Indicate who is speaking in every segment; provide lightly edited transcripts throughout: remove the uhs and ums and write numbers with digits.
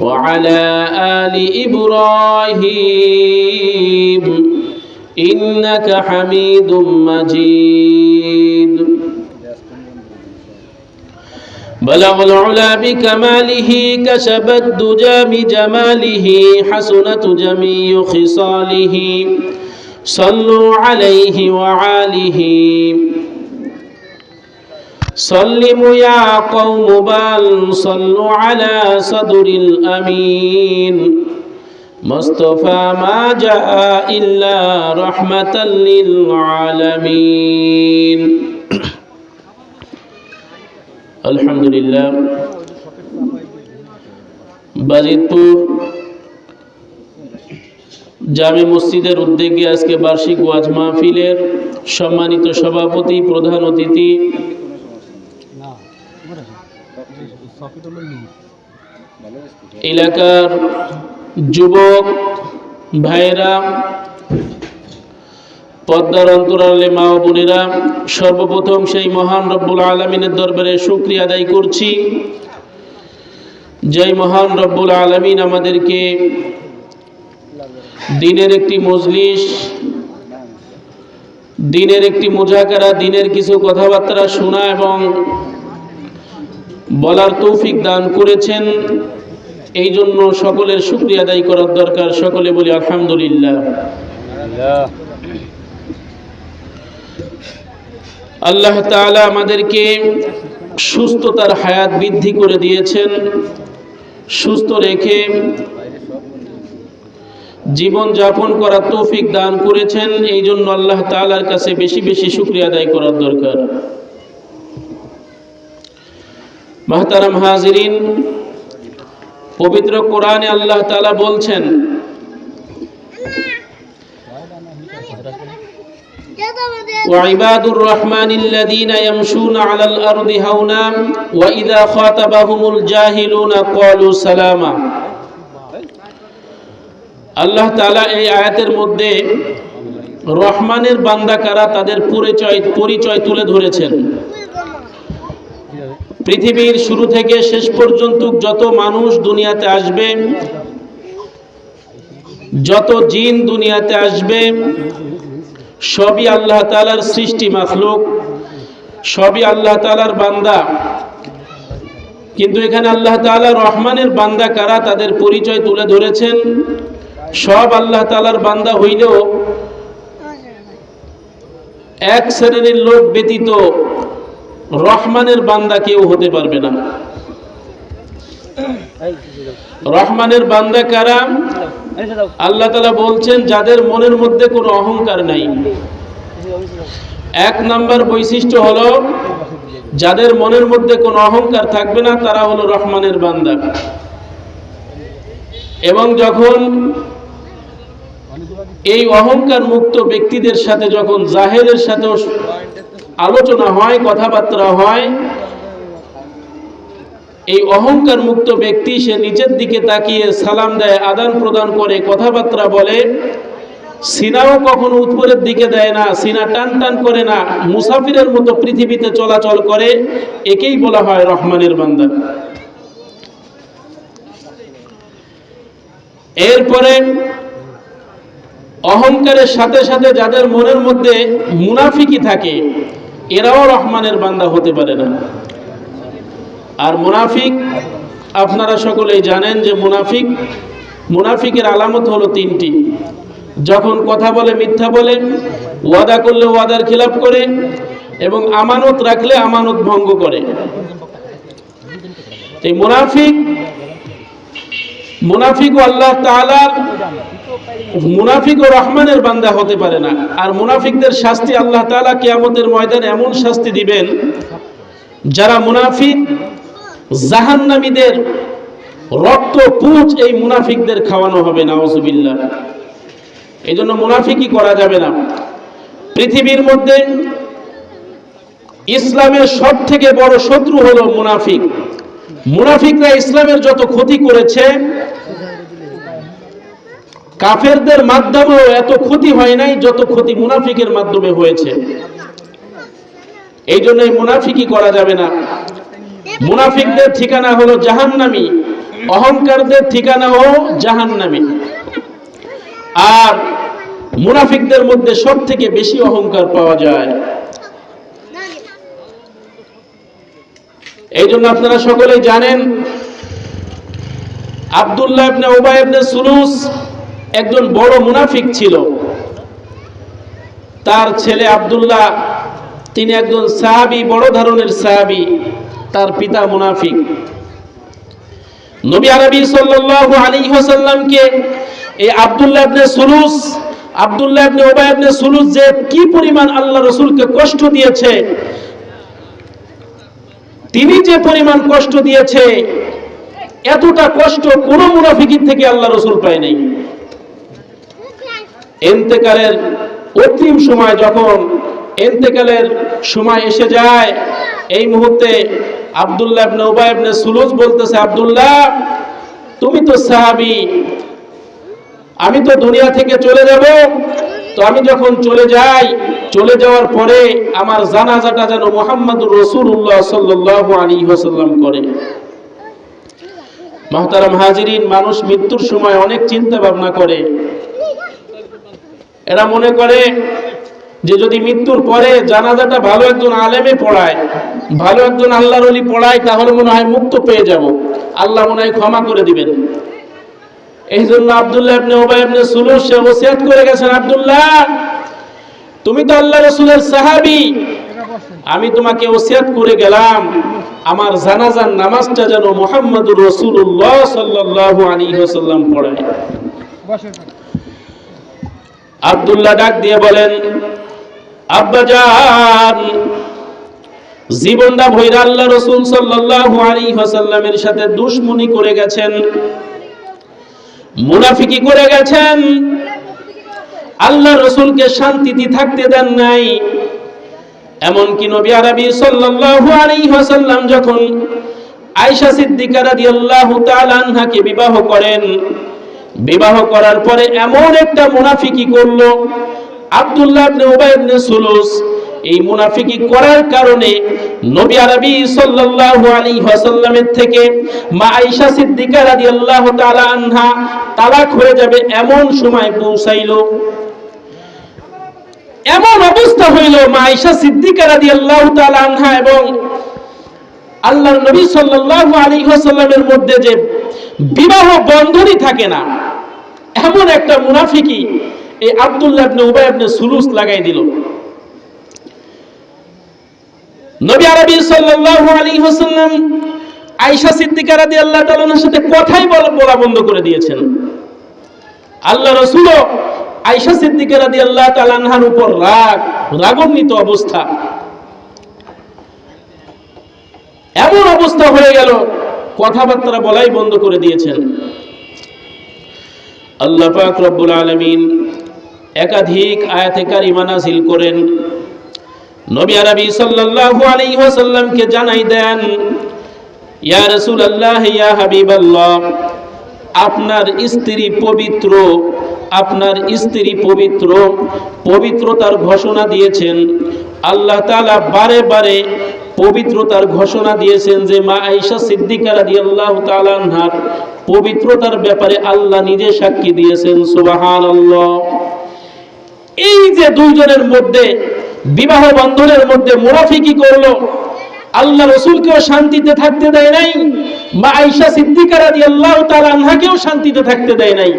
Speaker 1: وعلى آل إبراهيم إنك حميد مجيد بلغ العلا بكماله كشف الدجى بجماله حسنت جميع خصاله صلوا عليه وعاله سلموا يا قوم بل صلوا على صدر الأمين مصطفى ما جاء إلا رحمة للعالمين الحمد لله বাজিতপুর জামে মসজিদের উদ্যোগে আজকে বার্ষিক ওয়াজ মাহফিলের সম্মানিত সভাপতি প্রধান অতিথি এলাকার যুবক ভাইয়েরা, পর্দার অন্তরালে মা ও বোনেরা, সর্বপ্রথম সেই মহান রব্বুল আলামিনের দরবারে শুকরিয়া আদায় করছি। যেই মহান রব্বুল আলামিন আমাদেরকে দিনের একটি মজলিস, দিনের একটি মুজাকারা, দিনের কিছু কথাবার্তা শোনা এবং বলার তৌফিক দান করেছেন। এই জন্য সকলের শুকরিয়া আদায় করার দরকার। সকলে বলি আলহামদুলিল্লাহ। আল্লাহ তাআলা আমাদেরকে সুস্থতার হায়াত বৃদ্ধি করে দিয়েছেন, সুস্থ রেখে জীবন যাপন করার তৌফিক দান করেছেন। এই জন্য আল্লাহ তাআলার কাছে বেশি বেশি শুকরিয়া আদায় করার দরকার। মুহতারাম হাজিরিন, পবিত্র কোরআনে আল্লাহ তাআলা বলছেন, وعباد الرحمن الذين يمشون على الأرض هونا وإذا خاطبهم الجاهلون قالوا سلاما। আল্লাহ তাআলা এই আয়াতের মধ্যে রহমানের বান্দা কারা তাদের পরিচয় তুলে ধরেছেন। পৃথিবীর শুরু থেকে শেষ পর্যন্ত যত মানুষ দুনিয়াতে আসবে, যত জিন দুনিয়াতে আসবে, সবই আল্লাহ তাআলার সৃষ্টি মাখলুক, সবই আল্লাহ তাআলার বান্দা। কিন্তু এখানে আল্লাহ তাআলা রহমানের বান্দা কারা তাদের পরিচয় তুলে ধরেছেন। সব আল্লাহ তাআলার বান্দা হইলেও এক শ্রেণীর লোক ব্যতীত রহমানের বান্দা কেউ হতে পারবে না। রহমানের বান্দা কারা? আল্লাহ তাআলা বলছেন, যাদের মনের মধ্যে কোনো অহংকার নাই। এক নাম্বার বৈশিষ্ট্য হলো, যাদের মনের মধ্যে কোনো অহংকার থাকবে না তারা হলো রহমানের বান্দা। এবং যখন এই অহংকার মুক্ত ব্যক্তিদের সাথে যখন জাহেলের সাথে আলোচনা হয়, কথাবার্তা হয়, এই অহংকার মুক্ত ব্যক্তি সে নিচের দিকে তাকিয়ে সালাম দেয়, আদান প্রদান করে, কথাবার্তা বলে, সিনাও কখনো উপরের দিকে দেয় না, সিনা টান টান করে না, মুসাফিরের মতো পৃথিবীতে চলাচল করে। একেই বলা হয় রহমানের বান্দা। এরপরে অহংকারের সাথে সাথে যাদের মনের মধ্যে মুনাফিকি থাকে, এরাও রহমানের বান্দা হতে পারে না। আর মুনাফিক, আপনারা সকলেই জানেন যে মুনাফিকের আলামত হলো তিনটি। যখন কথা বলে মিথ্যা বলে, ওয়াদা করলে ওয়াদার খিলাফ করে, এবং আমানত রাখলে আমানত ভঙ্গ করে। এই মুনাফিক আল্লাহ তাআলার মুনাফিক ও রহমানের বান্দা হতে পারে না। আর মুনাফিকদের শাস্তি আল্লাহ তাআলা কিয়ামতের ময়দানে এমন শাস্তি দিবেন, যারা মুনাফিক, জাহান্নামীদের রক্ত পুঁজ এই মুনাফিকদের খাওয়ানো হবে। নাউজুবিল্লাহ। এই জন্য মুনাফিকি করা যাবে না। পৃথিবীর মধ্যে ইসলামের সব থেকে বড় শত্রু হলো মুনাফিক। মুনাফিকরা ইসলামের যত ক্ষতি করেছে, কাফেরদের মাধ্যমেও এত ক্ষতি হয় নাই যত ক্ষতি মুনাফিকের মাধ্যমে হয়েছে। এই জন্য মুনাফিকি করা যাবে না। মুনাফিকদের ঠিকানা হলো জাহান্নামী, অহংকারদের ঠিকানা হলো জাহান্নামী। আর মুনাফিকদের মধ্যে সবথেকে বেশি অহংকার পাওয়া যায়। এই জন্য আপনারা সকলেই জানেন, আব্দুল্লাহ ইবনে উবাই ইবনে সুলুস একজন বড় মুনাফিক ছিল। তার ছেলে আব্দুল্লাহ, তিনি একজন সাহাবী, বড় ধরনের সাহাবী। তার পিতা মুনাফিক। নবী আরবি সাল্লাল্লাহু আলাইহি ওয়াসাল্লামকে এই আব্দুল্লাহ ইবনে সুলুস, আব্দুল্লাহ ইবনে উবাই ইবনে সুলুস যে কি পরিমাণ আল্লাহ রাসূলকে কষ্ট দিয়েছে, তিনি যে পরিমাণ কষ্ট দিয়েছে, এতটা কষ্ট কোন মুনাফিকের থেকে আল্লাহ রাসূল পায় নাই। ইন্তেকালের অন্তিম সময়, যখন ইন্তেকালের সময় এসে যায়, এই মুহূর্তে আব্দুল্লাহ ইবনে উবাই ইবনে সুলুস বলতেছে, আব্দুল্লাহ তুমি তো সাহাবী, আমি তো দুনিয়া থেকে চলে যাব, তো আমি যখন চলে যাই, চলে যাওয়ার পরে আমার জানাজাটা যেন মুহাম্মদুর রাসূলুল্লাহ সাল্লাল্লাহু আলাইহি ওয়াসাল্লাম করে। মুহতারাম হাজিরিন, মানুষ মৃত্যুর সময় অনেক চিন্তা ভাবনা করে। এরা মনে করে যে যদি মৃত্যুর পরে জানাজাটা ভালো একজন আলেমে পড়ায়, ভালো একজন আল্লাহর ওলি পড়ায়, তাহলে মনে হয় মুক্ত পেয়ে যাব, আল্লাহ মনে হয় ক্ষমা করে দিবেন। এই জন্য আব্দুল্লাহ ইবনে উবাই ইবনে সুলুস সে ওসিয়ত করে গেছেন, আব্দুল্লাহ তুমি তো আল্লাহ রাসূলের সাহাবী, আমি তোমাকে ওসিয়ত করে গেলাম আমার জানাজার নামাজটা যেন মুহাম্মদুর রাসূলুল্লাহ সাল্লাল্লাহু আলাইহি ওয়াসাল্লাম পড়ায়। আব্দুল্লাহ ডাক দিয়ে বলেন, আব্বাজান জীবনটা ভইরা আল্লাহ রাসূল সাল্লাল্লাহু আলাইহি ওয়াসাল্লামের সাথে দুশমনি করে গেছেন, মুনাফিকি করে গেছেন, আল্লাহ রাসূলকে শান্তিতে থাকতে দেন নাই। এমনকি নবী আরবি সাল্লাল্লাহু আলাইহি ওয়াসাল্লাম যখন আয়েশা সিদ্দিকা রাদিয়াল্লাহু তাআলা আনহাকে বিবাহ করেন, বিবাহ করার পরে এমন একটা মুনাফিকি করলো আব্দুল্লাহ ইবনে উবাই ইবনে সুলুস, এই মুনাফিকি করার কারণে নবী আরবি সাল্লাল্লাহু আলাইহি ওয়াসাল্লামের থেকে মা আয়েশা সিদ্দিকা রাদিয়াল্লাহু তাআলা আনহা তালাক হয়ে যাবে এমন সময় পৌঁছাইলো। এমন অবস্থা হইল, মা আয়েশা সিদ্দিকা রাদিয়াল্লাহু তাআলা আনহা এবং আল্লাহর নবী সাল্লাল্লাহু আলাইহি ওয়াসাল্লামের মধ্যে যে বিবাহ বন্ধনই থাকে না, এমন একটা মুনাফিকি এই আব্দুল্লাহ ইবনে উবাই ইবনে সুলুস লাগাই দিল। নবী আরবি সাল্লাল্লাহু আলাইহি ওয়াসাল্লাম আয়েশা সিদ্দিকা রাদিয়াল্লাহু তাআলা আনহার সাথে কথাই বলা বন্ধ করে দিয়েছেন। আল্লাহ রাসূলও আয়েশা সিদ্দিকা রাদিয়াল্লাহু তাআলা আনহার উপর রাগান্বিত অবস্থা, এমন অবস্থা হয়ে গেল কথাবার্তা বলাই বন্ধ করে দিয়েছেন। আল্লাহ পাক রব্বুল আলামিন একাধিক আয়াতে কারিমা নাযিল করেন, নবী আরবি সাল্লাল্লাহু আলাইহি ওয়াসাল্লামকে জানাই দেন, ইয়া রাসূলুল্লাহ, ইয়া হাবিবাল্লাহ, আপনার স্ত্রী পবিত্র, আপনার স্ত্রী পবিত্র, পবিত্রতার ঘোষণা দিয়েছেন। আল্লাহ তাআলা বারে বারে পবিত্রতার ঘোষণা দিয়েছেন যে মা আয়েশা সিদ্দিকা রাদিয়াল্লাহু তাআলা আনহার পবিত্রতার ব্যাপারে আল্লাহ নিজে সাক্ষী দিয়েছেন। সুবহানাল্লাহ। এই যে দুইজনের মধ্যে বিবাহ বন্ধনের মধ্যে মুনাফিকি করলো, আল্লাহ রাসূলকেও শান্তিতে থাকতে দেয় নাই, মা আয়েশা সিদ্দিকা রাদিয়াল্লাহু তাআলা আনহাকেও শান্তিতে থাকতে দেয় নাই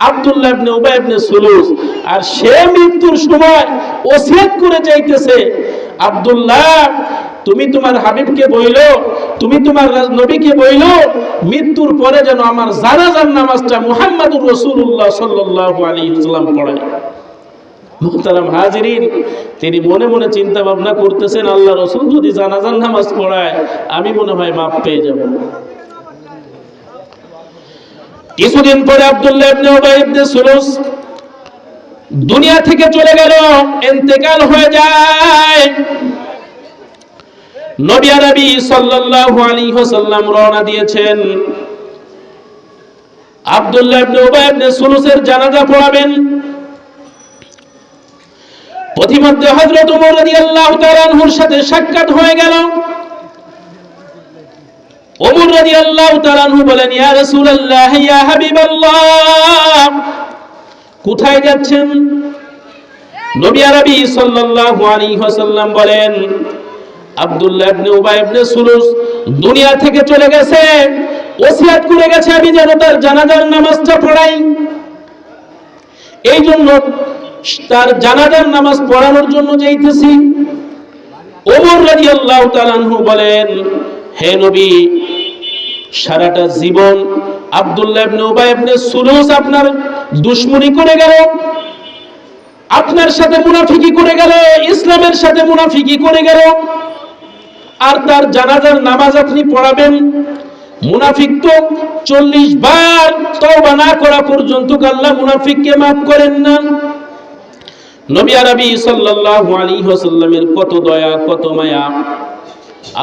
Speaker 1: আব্দুল্লাহ ইবনে উবাই ইবনে সুলুস। আর সে মৃত্যুর সময় ওসিয়ত করে যাইতেছে, আব্দুল্লাহ তুমি তোমার হাবিবকে বইলো, তুমি তোমার নবীকে বইলো, মৃত্যুর পরে যেন আমার জানাজার নামাজটা মুহাম্মদুর রাসূলুল্লাহ সাল্লাল্লাহু আলাইহি ওয়াসাল্লাম পড়ায়। মুহতারাম হাজিরিন, তিনি মনে মনে চিন্তা ভাবনা করতেছেন, আল্লাহ রাসূল যদি জানাজার নামাজ পড়ায় আমি মনে হয় মাফ পেয়ে যাব। কিছুদিন পরে আব্দুল্লাহ ইবনে উবাই ইবনে সুলুস দুনিয়া থেকে চলে গেল, ইন্তেকাল হয়ে যায়। নবী আরবি সাল্লাল্লাহু আলাইহি ওয়াসাল্লাম রওনা দিয়েছেন, আব্দুল্লাহ ইবনে উবাই ইবনে সুলুসের জানাজা পড়াবেন। প্রতিমধ্যে হযরত ওমর রাদিয়াল্লাহু তাআলা আনহুর সাথে সাক্ষাৎ হয়ে গেল। ওমর রাদিয়াল্লাহু তাআলা আনহু বলেন, ইয়া রাসূলুল্লাহ, ইয়া হাবিবাল্লাহ, কোথায় যাচ্ছেন? নবী আরবি সাল্লাল্লাহু আলাইহি ওয়াসাল্লাম বলেন, আব্দুল্লাহ ইবনে উবাই ইবনে সুলুস দুনিয়া থেকে চলে গেছে, ওসিয়ত করে গেছে আমি যেন তার জানাজার নামাজটা পড়াই। এই জন্য তার জানাজার নামাজ পড়ানোর জন্য যাইতেছি। ওমর রাদিয়াল্লাহু তাআলা আনহু বলেন, হে নবী, সারাটা জীবন আব্দুল্লাহ ইবনে উবাই ইবনে সুলুস আপনার দুশমনি করে গেল, আপনার সাথে মুনাফিকি করে গেল, ইসলামের সাথে মুনাফিকি করে গেল, আর তার জানাজার নামাজ আপনি পড়াবেন? মুনাফিক তো 40 বার তওবা না করা পর্যন্ত আল্লাহ মুনাফিককে maaf করেন না। নবী আরবি সাল্লাল্লাহু আলাইহি ওয়াসাল্লামের কত দয়া, কত মায়া।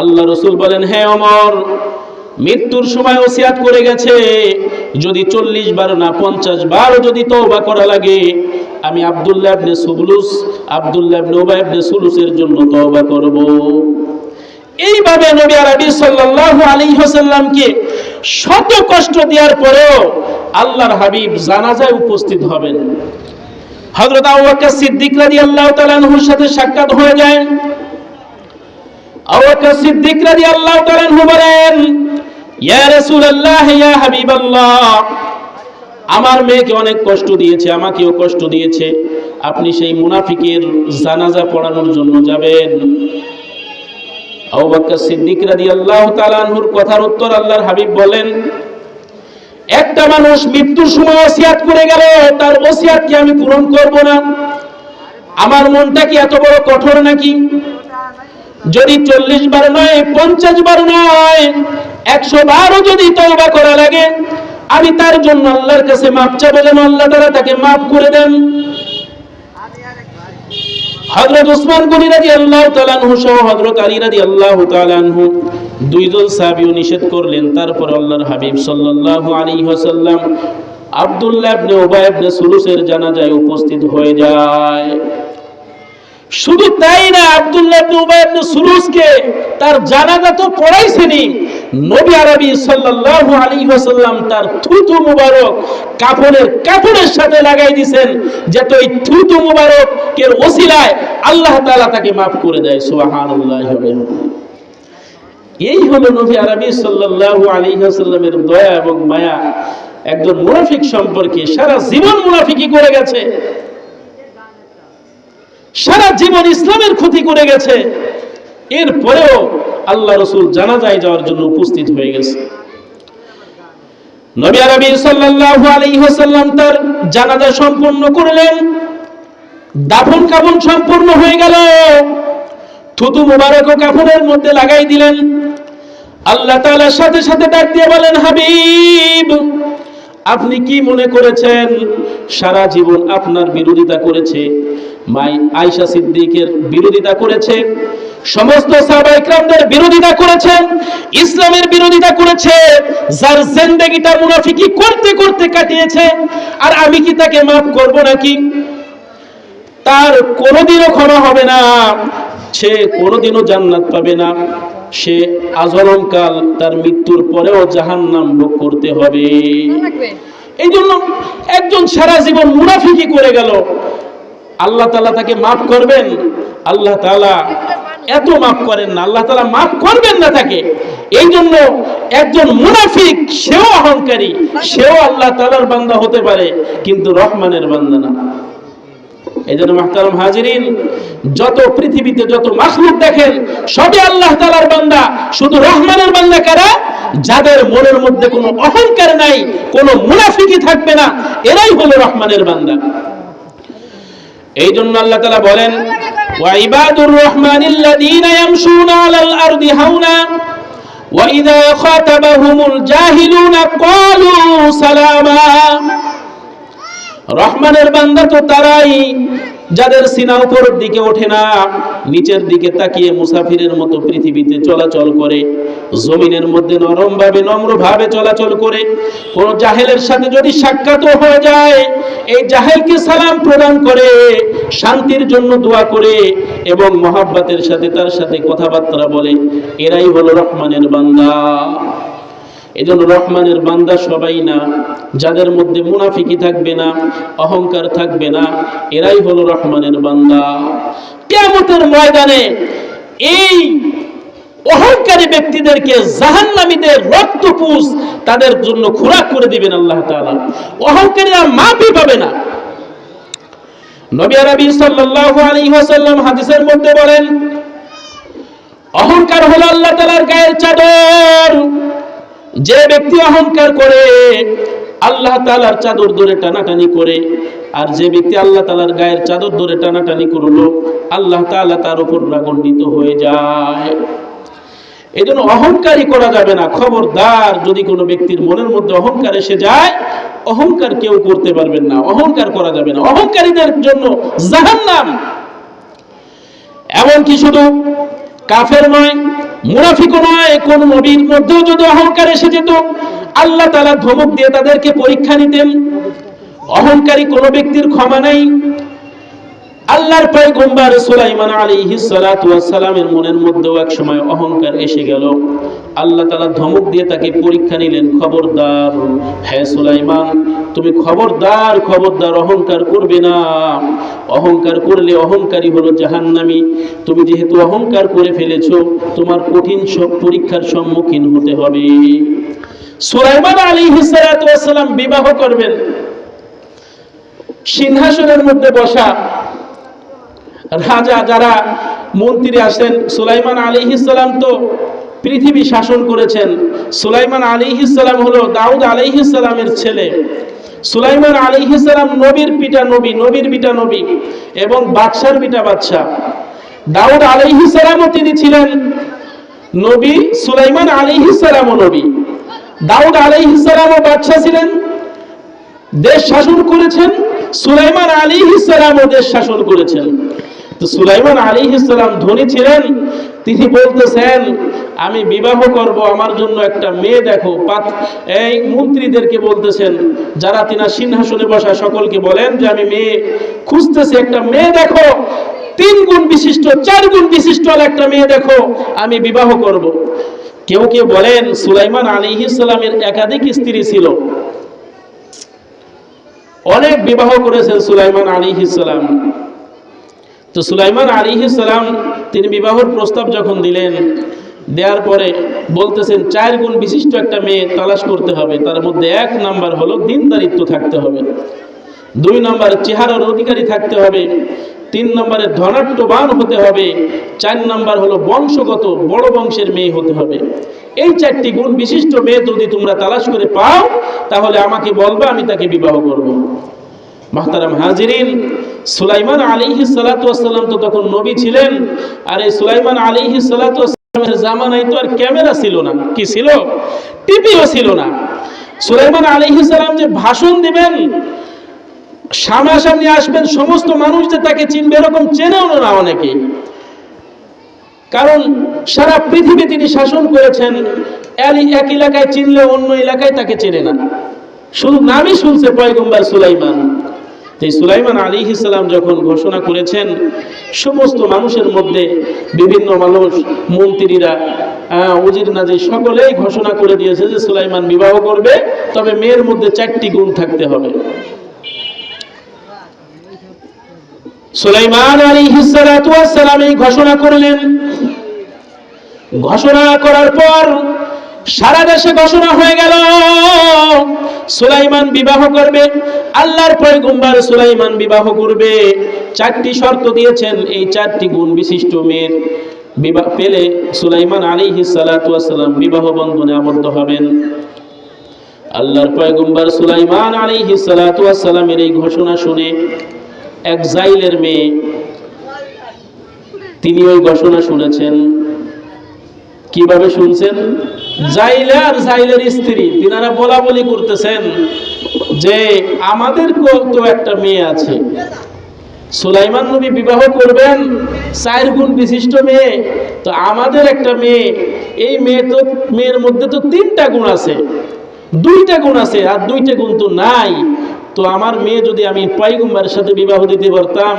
Speaker 1: আল্লাহ রাসূল বলেন, হে ওমর, মৃত্যুর সময় ওসিয়ত করে গেছে, যদি 40 বার না 50 বারও যদি তওবা করা লাগে, আমি আব্দুল্লাহ ইবনে সুলুস, আব্দুল্লাহ ইবনে উবাই ইবনে সুলুসের জন্য তওবা করব। এইভাবে নবী আরবি সাল্লাল্লাহু আলাইহি ওয়াসাল্লামকে শত কষ্ট দেওয়ার পরেও আল্লাহর হাবিব জানাজায় উপস্থিত হবেন। হযরত আবু বকর সিদ্দিক রাদিয়াল্লাহু তাআলা আনহুর সাথে সাক্ষাৎ হয়ে যায়। আবু বকর সিদ্দিক রাদিয়াল্লাহু তাআলা আনহু বলেন, ইয়া রাসূলুল্লাহ, ইয়া হাবিবাল্লাহ, আমার মেয়েকে অনেক কষ্ট দিয়েছে, আমাকেও কষ্ট দিয়েছে, আপনি সেই মুনাফিকের জানাজা পড়ানোর জন্য যাবেন। আবু বকর সিদ্দিক রাদিয়াল্লাহু তাআলা আনহুর কথার উত্তর আল্লাহর হাবিব বলেন, একটা মানুষ মৃত্যুর সময় ওসিয়ত করে গেল, তার ওসিয়ত কি আমি পূরণ করব না? আমার মনটা কি এত বড় কঠোর নাকি? যদি 40 বার নয়, 50 বার নয়, 100 বারও যদি তওবা করা লাগে, আমি তার জন্য আল্লাহর কাছে maaf চাইবো, যেন আল্লাহ তাআলা তাকে maaf করে দেন। হযরত উসমান গনি রাদিয়াল্লাহু তাআলা আনহু সহ হযরত আলী রাদিয়াল্লাহু তাআলা আনহু দুইজন সাহাবীও নিষেধ করলেন। তারপর আল্লাহর হাবিব সাল্লাল্লাহু আলাইহি ওয়াসাল্লাম আব্দুল্লাহ ইবনে উবাই ইবনে সুলুসের জানাজায় উপস্থিত হয়ে যায়। শুধু তাই না, আব্দুল্লাহ ইবনে উবাই ইবনে সুলুসকে তার জানাজা তো পড়াইছেনই, নবী আরবি সাল্লাল্লাহু আলাইহি ওয়াসাল্লাম তার থুতু মুবারক কাপড়ের সাথে লাগাই দিবেন, যাতে ওই থুতু মুবারকের ওসিলায় আল্লাহ তাআলা তাকে maaf করে দেয়। সুবহানাল্লাহ। এই হলো নবী আরবি সাল্লাল্লাহু আলাইহি ওয়াসাল্লামের দয়া এবং মায়া একজন মুনাফিক সম্পর্কে। সারা জীবন মুনাফিকি করে গেছে, সারা জীবন ইসলামের ক্ষতি করে গেছে, এরপরেও আল্লাহ রাসূল জানাজায় যাওয়ার জন্য উপস্থিত হয়ে গেছে। নবী আরবি সাল্লাল্লাহু আলাইহি ওয়াসাল্লাম তার জানাজা সম্পূর্ণ করলেন, দাফন কাফন সম্পূর্ণ হয়ে গেল, থুতু মুবারক কাফনের মধ্যে লাগাই দিলেন। আল্লাহ তাআলার সাথে সাথে ডাক দিয়ে বলেন, হাবিব, আপনি কি মনে করেছেন সারা জীবন আপনার বিরোধিতা করেছে, মাই আয়েশা সিদ্দিকের বিরোধিতা করেছে, সমস্ত সাহাবায়ে কেরামদের বিরোধিতা করেছে, ইসলামের বিরোধিতা করেছে, যার জিন্দেগিটা মুনাফিকি করতে করতে কাটিয়েছে, আর আমি কি তাকে maaf করব নাকি? তার কোনোদিনও ক্ষমা হবে না, সে কোনোদিনও জান্নাত পাবে না, সে আজরমকাল তার মৃত্যুর পরেও জাহান্নাম ভোগ করতে হবে। এই জন্য একজন সারা জীবন মুনাফিকি করে গেল, আল্লাহ তাআলা তাকে maaf করবেন? আল্লাহ তাআলা এত maaf করেন না, আল্লাহ তাআলা maaf করবেন না তাকে। এই জন্য একজন মুনাফিক, সেও অহংকারী, সেও আল্লাহ তাআলার বান্দা হতে পারে, কিন্তু রহমানের বান্দা না। এই জন্য মুহতারাম হাজিরিন, যত পৃথিবীতে যত মাখলুক দেখেন সবই আল্লাহ তাআলার বান্দা। শুধু রহমানের বান্দা কারা? যাদের মনের মধ্যে কোনো অহংকার নাই, কোনো মুনাফিকি থাকবে না, এরাই হলো রহমানের বান্দা। এই জন্য আল্লাহ তাআলা বলেন, ওয়া ইবাদুর রহমানিল্লাযীনা ইয়ামশুনা আলাল আরদি হাওনা ওয়া ইযা খাতাবাহুমুল জাহিলুনা ক্বালু সালামা। রহমানের বান্দা তো তারাই যাদের সিনা উপরের দিকে ওঠে না, নিচের দিকে তাকিয়ে মুসাফিরের মতো পৃথিবীতে চলাচল করে, জমিনের মধ্যে নরম ভাবে নম্র ভাবে চলাচল করে। কোন জাহেলের সাথে যদি সাক্ষাৎ হয়ে যায়, এই জাহেলকে সালাম প্রদান করে, শান্তির জন্য দোয়া করে এবং মহব্বতের সাথে তার সাথে কথাবার্তা বলে, এরাই হলো রহমানের বান্দা। এই জন্য রহমানের বান্দা সবাই না, যাদের মধ্যে মুনাফিকি থাকবে না, অহংকার থাকবে না, এরাই হলো রহমানের বান্দা। কিয়ামতের ময়দানে এই অহংকারী ব্যক্তিদেরকে জাহান্নামীদের রক্তপুষ তাদের জন্য খোরাক করে দিবেন আল্লাহ তাআলা। অহংকারীরা মাফই পাবে না। নবী আরবি সাল্লাল্লাহু আলাইহি ওয়াসাল্লাম হাদিসের মধ্যে বলেন, অহংকার হলো আল্লাহ তাআলার গায়ের চাদর। যে ব্যক্তি অহংকার করে আল্লাহ তাআলার চাদর ধরে টানাটানি করে, আর যে ব্যক্তি আল্লাহ তাআলার গায়ের চাদর ধরে টানাটানি করলো, আল্লাহ তাআলা তার উপর রাগান্বিত হয়ে যায়। এই জন্য অহংকারী করা যাবে না। খবরদার, যদি কোনো ব্যক্তির মনের মধ্যে অহংকার এসে যায়, অহংকার কেউ করতে পারবেন না, অহংকার করা যাবে না। অহংকারীদের জন্য জাহান্নাম। এমনকি শুধু কাফের নয়, মুনাফিকও নয়, কোন নবীর মধ্যেও যদি অহংকার এসে যেত, আল্লাহ তাআলা ধমক দিয়ে তাদেরকে পরীক্ষা নিতেন। অহংকারী কোন ব্যক্তির ক্ষমা নাই। আল্লাহর পয়গম্বর সুলাইমান আলাইহিস সালাতু ওয়াস সালামের মনের মধ্যেও এক সময় অহংকার এসে গেল। আল্লাহ তাআলা ধমক দিয়ে তাকে পরীক্ষা নিলেন, খবরদার হে সুলাইমান, তুমি খবরদার খবরদার অহংকার করবে না। অহংকার করলে অহংকারী হলো জাহান্নামী। তুমি যেহেতু অহংকার করে ফেলেছো, তোমার কঠিন সব পরীক্ষার সম্মুখীন হতে হবে। সুলাইমান আলাইহিস সালাতু ওয়াস সালাম বিবাহ করবেন। সিংহাসনের মধ্যে বসা রাজা, যারা মন্ত্রী আসেন, সুলাইমান আলাইহিস সালাম তো পৃথিবী শাসন করেছেন। সুলাইমান আলাইহিস সালাম হলো দাউদ আলাইহিস সালামের ছেলে। সুলাইমান আলাইহিস সালাম নবীর পিতা নবী, নবীর পিতা নবী এবং বাদশার পিতা বাদশা। দাউদ আলাইহিস সালামও তিনি ছিলেন নবী, সুলাইমান আলাইহিস সালামও নবী। দাউদ আলাইহিস সালামও বাদশা ছিলেন, দেশ শাসন করেছেন। সুলাইমান আলাইহিস সালামও দেশ শাসন করেছেন। তো সুলাইমান আলাইহিস সালাম ধনী ছিলেন। তিনি বলতেছেন, আমি বিবাহ করব, আমার জন্য একটা মেয়ে দেখো। এই মন্ত্রীদেরকে বলতেছেন, যারা তিনা সিংহাসনে বসা, সকলকে বলেন যে আমি মেয়ে খুঁজতেছি, একটা মেয়ে দেখো, 3 গুণ বিশিষ্ট, 4 গুণ বিশিষ্ট একটা মেয়ে দেখো, আমি বিবাহ করব। কেউ কেউ বলেন সুলাইমান আলাইহিস সালামের একাধিক স্ত্রী ছিল, অনেক বিবাহ করেছেন সুলাইমান আলাইহিস সালাম। তো সুলাইমান আলাইহিস সালাম তিনি বিবাহের প্রস্তাব যখন দিলেন, দেওয়ার পরে বলতেছেন 4 গুণ বিশিষ্ট একটা মেয়ে তালাশ করতে হবে। তার মধ্যে 1 নাম্বার হলো দিনদারিত্ব থাকতে হবে, 2 নাম্বার চেহারার অধিকারী থাকতে হবে, 3 নম্বরে ধনাঢ্যবান হতে হবে, 4 নাম্বার হলো বংশগত বড় বংশের মেয়ে হতে হবে। এই 4টি গুণ বিশিষ্ট মেয়ে যদি তোমরা তালাশ করে পাও, তাহলে আমাকে বলবা, আমি তাকে বিবাহ করব। মুহতারাম হাজিরিন, সুলাইমান আলাইহিস সালাতু ওয়াস সালাম তো তখন নবী ছিলেন। আর এই সুলাইমান আলাইহিস সালাতু ওয়াস সালামের জামানায় তো আর ক্যামেরা ছিল না, কি ছিল, টিভিও ছিল না। সুলাইমান আলাইহিস সালাম যে ভাষণ দিবেন, সামনাসামনি আসবেন, সমস্ত মানুষ যে তাকে চিনবে এরকম চেনেও না অনেকে। কারণ সারা পৃথিবী তিনি শাসন করেছেন, এক এলাকায় চিনলে অন্য এলাকায় তাকে চেনে না, শুধু নামই শুনছে পয়গম্বর সুলাইমান। এই সুলাইমান আলাইহিস সালাম যখন ঘোষণা করেছেন, সমস্ত মানুষের মধ্যে বিভিন্ন মানুষ, মন্ত্রীরা, উজির নাজির সকলেই ঘোষণা করে দিয়েছে যে সুলাইমান বিবাহ করবে, তবে মেয়ের মধ্যে 4টি গুণ থাকতে হবে। সুলাইমান আলাইহিস সালাতু ওয়াস সালাম এই ঘোষণা করলেন। ঘোষণা করার পর সারা দেশে ঘোষণা হয়ে গেল সুলাইমান বিবাহ করবে। আল্লাহর পয়গম্বর সুলাইমান বিবাহ করবে। 4টি শর্ত দিয়েছেন, এই 4টি গুণ বিশিষ্ট মেয়ের বিবাহ পেলে সুলাইমান আলাইহিস সালাতু ওয়াস সালাম বিবাহ বন্ধনে আবদ্ধ হবেন। আল্লাহর পয়গম্বর সুলাইমান আলাইহিস সালাতু ওয়াস সালামের এই ঘোষণা শুনে এক জাইলের মেয়ে, তিনি ওই ঘোষণা শুনেছেন। কিভাবে শুনছেন? জাইলে আর জাইলের স্ত্রী তিনারা বলা বলি করতেছেন যে আমাদের তো একটা মেয়ে আছে, সুলাইমান নবী বিবাহ করবেন, 4 গুণ বিশিষ্ট মেয়ে, তো আমাদের একটা মেয়ে, এই মেয়ের মধ্যে তো 3টা গুণ আছে, 2টা গুণ আছে, আর 2টা গুণ তো নাই। তো আমার মেয়ে যদি আমি পয়গম্বরের সাথে বিবাহ দিতে পারতাম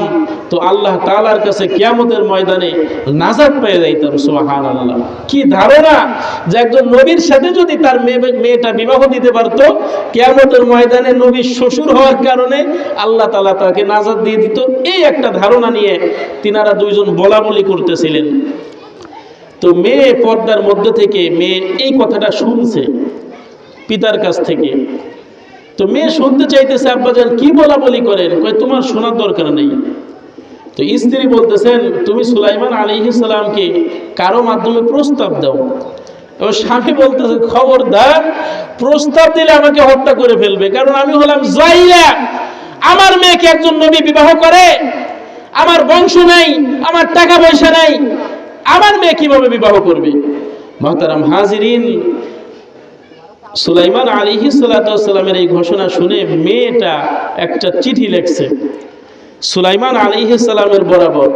Speaker 1: তো আল্লাহ তাআলার কাছে কিয়ামতের ময়দানে নাজাত পেয়ে যাইতাম। সুবহানাল্লাহ, কি ধারণা যে একজন নবীর সাথে যদি তার মেয়েটা বিবাহ দিতে পারতো, কিয়ামতের ময়দানে নবীর শ্বশুর হওয়ার কারণে আল্লাহ তাআলা তাকে নাজাত দিয়ে দিত। এই একটা ধারণা নিয়ে তিনারা দুইজন বলাবলি করতেছিলেন। তো মেয়ে পর্দার মধ্যে থেকে মেয়ে এই কথাটা শুনছে পিতার কাছ থেকে। তো মেয়ে শুনতে চাইতেছে, আব্বাজান কি বলাবলি করেন? কই তোমার শোনার দরকার নেই। তো স্ত্রী বলতেছেন, তুমি সুলাইমান আলাইহিস সালামকে কারো মাধ্যমে প্রস্তাব দাও। এবার স্বামী বলতেছে, খবরদার, প্রস্তাব দিলে আমাকে হত্যা করে ফেলবে, কারণ আমি হলাম জাইলা। আমার মেয়েকে একজন নবী বিবাহ করে? আমার বংশ নাই, আমার টাকা পয়সা নাই, আমার মেয়ে কিভাবে বিবাহ করবে? মুহতারাম হাজিরিন, সুলাইমান আলাইহিস সালামের এই ঘোষণা শুনে মেয়েটা একটা চিঠি লিখছে সুলাইমান আলাইহিস সালামের বরাবর।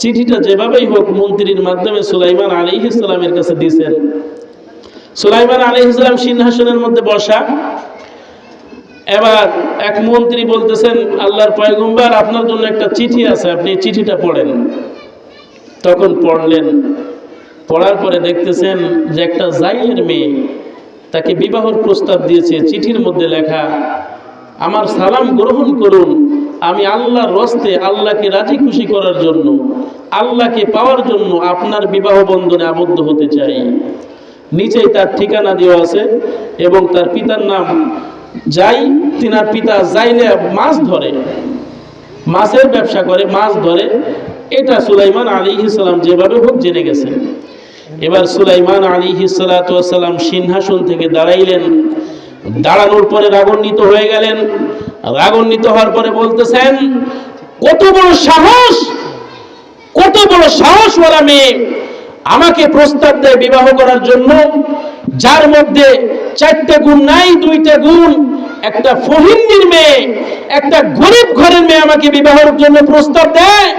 Speaker 1: চিঠিটা যেভাবেই হোক মন্ত্রীর মাধ্যমে সুলাইমান আলাইহিস সালামের কাছে দিয়েছেন। সুলাইমান আলাইহিস সালাম সিংহাসনের মধ্যে বসা। এবার এক মন্ত্রী বলতেছেন, আল্লাহর পয়গম্বর, আপনার জন্য একটা চিঠি আছে, আপনি চিঠিটা পড়েন। তখন পড়লেন। পড়ার পরে দেখতেছেন যে একটা জাইলের মেয়ে তাকে বিবাহের প্রস্তাব দিয়েছে। চিঠির মধ্যে লেখা, আমার সালাম গ্রহণ করুন, আমি আল্লাহর রস্তে আল্লাহকে রাজি খুশি করার জন্য, আল্লাহকে পাওয়ার জন্য আপনার বিবাহ বন্ধনে আবদ্ধ হতে চাই। নিচেই তার ঠিকানা দেওয়া আছে এবং তার পিতার নাম যাই। তিনার পিতা জাইলে মাছ ধরে, মাছের ব্যবসা করে, মাছ ধরে। এটা সুলাইমান আলাইহিস সালাম যেভাবে হোক জেনে গেছেন। এবার সুলাইমান আলাইহিস সালাম সিংহাসন থেকে দাঁড়াইলেন। দাঁড়ানোর পরে রাগান্বিত হয়ে গেলেন। রাগান্বিত হওয়ার পরে বলতেছেন, কত বড় সাহস, কত বড় সাহসওয়ালা মেয়ে আমাকে প্রস্তাব দেয় বিবাহ করার জন্য, যার মধ্যে 4টে গুণ নাই, 2টে গুণ। একটা ফহিন্দির মেয়ে, একটা গরিব ঘরের মেয়ে আমাকে বিবাহের জন্য প্রস্তাব দেয়।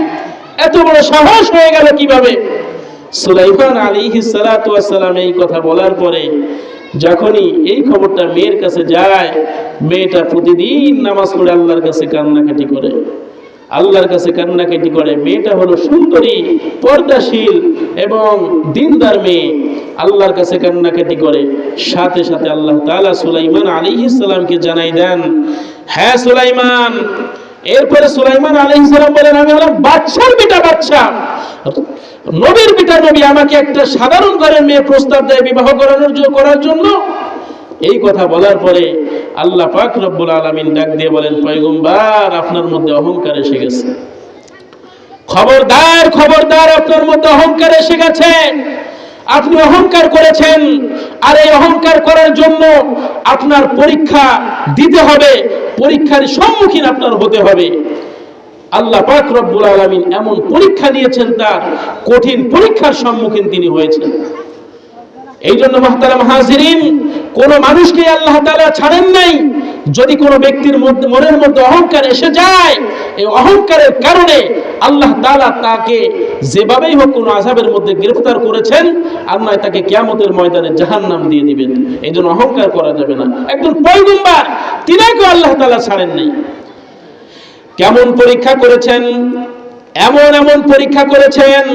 Speaker 1: এত বড় সাহস হয়ে গেল কিভাবে? সুলাইমান আলাইহিস সালাম এই কথা বলার পরে যখনই এই খবরটা মেয়ের কাছে যায়, মেয়েটা প্রতিদিন নামাজ পড়ে আল্লাহর কাছে কান্নাকাটি করে, আল্লাহর কাছে কান্নাকাটি করে। মেয়েটা হলো সুন্দরী, পর্দাশীল এবং দিনদার মেয়ে, আল্লাহর কাছে কান্নাকাটি করে। সাথে সাথে আল্লাহ তাআলা সুলাইমান আলাইহিস সালামকে জানাই দেন, হ্যাঁ সুলাইমান। এরপরে সুলাইমান আলাইহিস সালাম বলেন, আমি হলাম বাদশার বেটা, বাদশা, নবীর বেটা নবী, আমাকে একটা সাধারণ ঘরের মেয়ে প্রস্তাব দেয় বিবাহ করার জন্য। এই কথা বলার পরে আল্লাহ পাক রব্বুল আলামিন ডাক দিয়ে বলেন, পয়গম্বর, আপনার মধ্যে অহংকার এসে গেছে। খবরদার, খবরদার, আপনার মধ্যে অহংকার এসে গেছে। আপনি অহংকার করেছেন, আর এই অহংকার করার জন্য আপনার পরীক্ষা দিতে হবে, পরীক্ষার সম্মুখীন আপনার হতে হবে। আল্লাহ পাক রব্বুল আলামিন এমন পরীক্ষা দিয়েছেন, তার কঠিন পরীক্ষার সম্মুখীন তিনি হয়েছেন। এই জন্য মুহতারাম হাজিরিন, কোন মানুষকে আল্লাহ তাআলা ছাড়েন নাই। যদি কোনো ব্যক্তির মনের মধ্যে অহংকার এসে যায়, এই অহংকারের কারণে আল্লাহ তাআলা তাকে যেভাবেই হোক কোনো আযাবের মধ্যে গ্রেফতার করেছেন, আর নয় তাকে কিয়ামতের ময়দানে জাহান্নাম দিয়ে দিবেন। এই জন্য অহংকার করা যাবে না। একজন পয়গম্বর, তিনাকে আল্লাহ তাআলা ছাড়েন নাই। কেমন পরীক্ষা করেছেন? এমন এমন পরীক্ষা করেছেন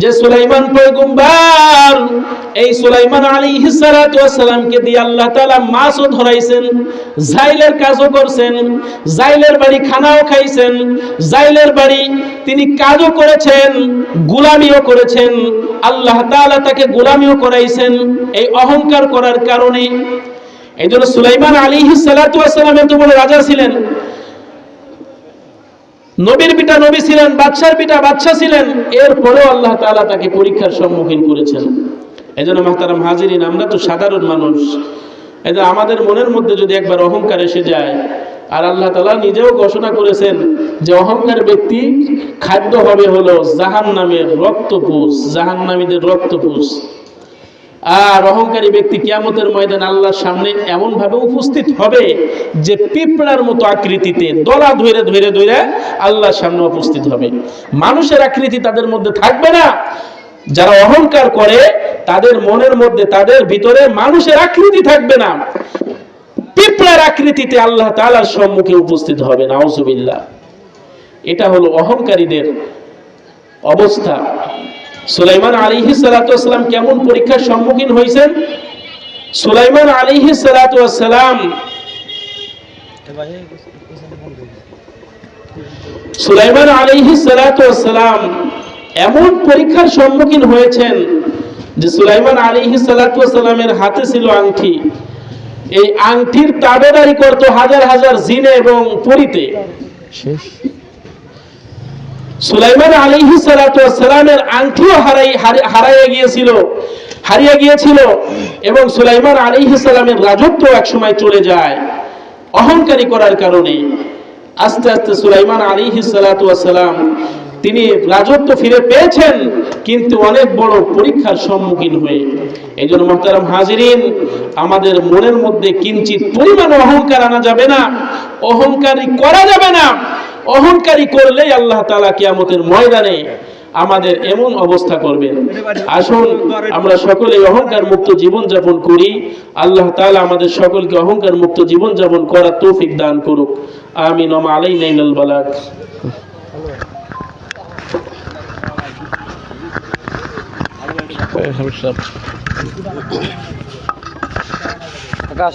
Speaker 1: যে সুলাইমান পয়গম্বর, এই সুলাইমান আলাইহিস সালামকে দিয়ে আল্লাহ তাআলা মাছও ধরাইছেন, জাইলের কাজও করছেন, জাইলের বাড়ি খানাও খাইছেন, জাইলের বাড়ি তিনি কাজও করেছেন, গোলামিও করেছেন। আল্লাহ তাআলা তাকে গোলামিও করাইছেন এই অহংকার করার কারণে। এই জন্য সুলাইমান আলাইহিস সালাম এত বড় রাজা ছিলেন, নবীর পিতা নবী ছিলেন, বাদশার পিতা বাদশা ছিলেন, এরপরেও আল্লাহ তাআলা তাকে পরীক্ষার সম্মুখীন করেছেন। এই জন্য মুহতারাম হাজিরিন, আমরা তো সাধারণ মানুষ। এই যে আমাদের মনের মধ্যে যদি একবার অহংকার এসে যায়, আর আল্লাহ তাআলা নিজেও ঘোষণা করেছেন যে অহংকার ব্যক্তি খাদ্য হবে হলো জাহান্নামের রক্তপুষ, জাহান্নামীদের রক্তপুষ। আর অহংকারী ব্যক্তি কিয়ামতের ময়দানে আল্লাহর সামনে এমন ভাবে উপস্থিত হবে যে পিঁপড়ার মতো আকৃতিতে দলা ধরে ধরে ধরে আল্লাহর সামনে উপস্থিত হবে। মানুষের আকৃতি তাদের মধ্যে থাকবে না। যারা অহংকার করে তাদের মনের মধ্যে, তাদের ভিতরে মানুষের আকৃতি থাকবে না। পিঁপড়ার আকৃতিতে আল্লাহ তাআলার সম্মুখে উপস্থিত হবে। নাউজুবিল্লাহ। এটা হলো অহংকারীদের অবস্থা। সুলাইমান আলাইহিস সালাতু ওয়াস সালাম কেমন পরীক্ষার সম্মুখীন হয়েছেন? সুলাইমান আলাইহিস সালাতু ওয়াস সালাম সুলাইমান আলাইহিস সালাতু ওয়াস সালাম এমন পরীক্ষার সম্মুখীন হয়েছেন যে সুলাইমান আলাইহিস সালাতু ওয়াস সালামের হাতে ছিল আংটি। এই আংটির তাবেদারি করত হাজার হাজার জিনে এবং পরীতে। সুলাইমান আলাইহিস সালাতু ওয়াস সালামের আংটিও হারিয়ে গিয়েছিল এবং সুলাইমান আলাইহিস সালামের রাজত্ব একসময় চলে যায় অহংকারী করার কারণে। আস্তে আস্তে সুলাইমান আলাইহিস সালাতু ওয়াস সালাম তিনি রাজত্ব ফিরে পেয়েছেন, কিন্তু অনেক বড় পরীক্ষার সম্মুখীন হয়ে। এই জন্য মুহতারাম হাজিরিন, আমাদের মনের মধ্যে কিঞ্চিত পরিমাণ অহংকার আনা যাবে না, অহংকারী করা যাবে না। অহংকারী করলেই আল্লাহ তাআলা কিয়ামতের ময়দানে আমাদের এমন অবস্থা করবেন। আসুন আমরা সকলে অহংকার মুক্ত জীবন যাপন করি। আল্লাহ তাআলা আমাদের সকলকে অহংকার মুক্ত জীবন যাপন করার তৌফিক দান করুক। আমিন। ওয়া আলাইনা ইল্লাল বালাগ।
Speaker 2: আকাশ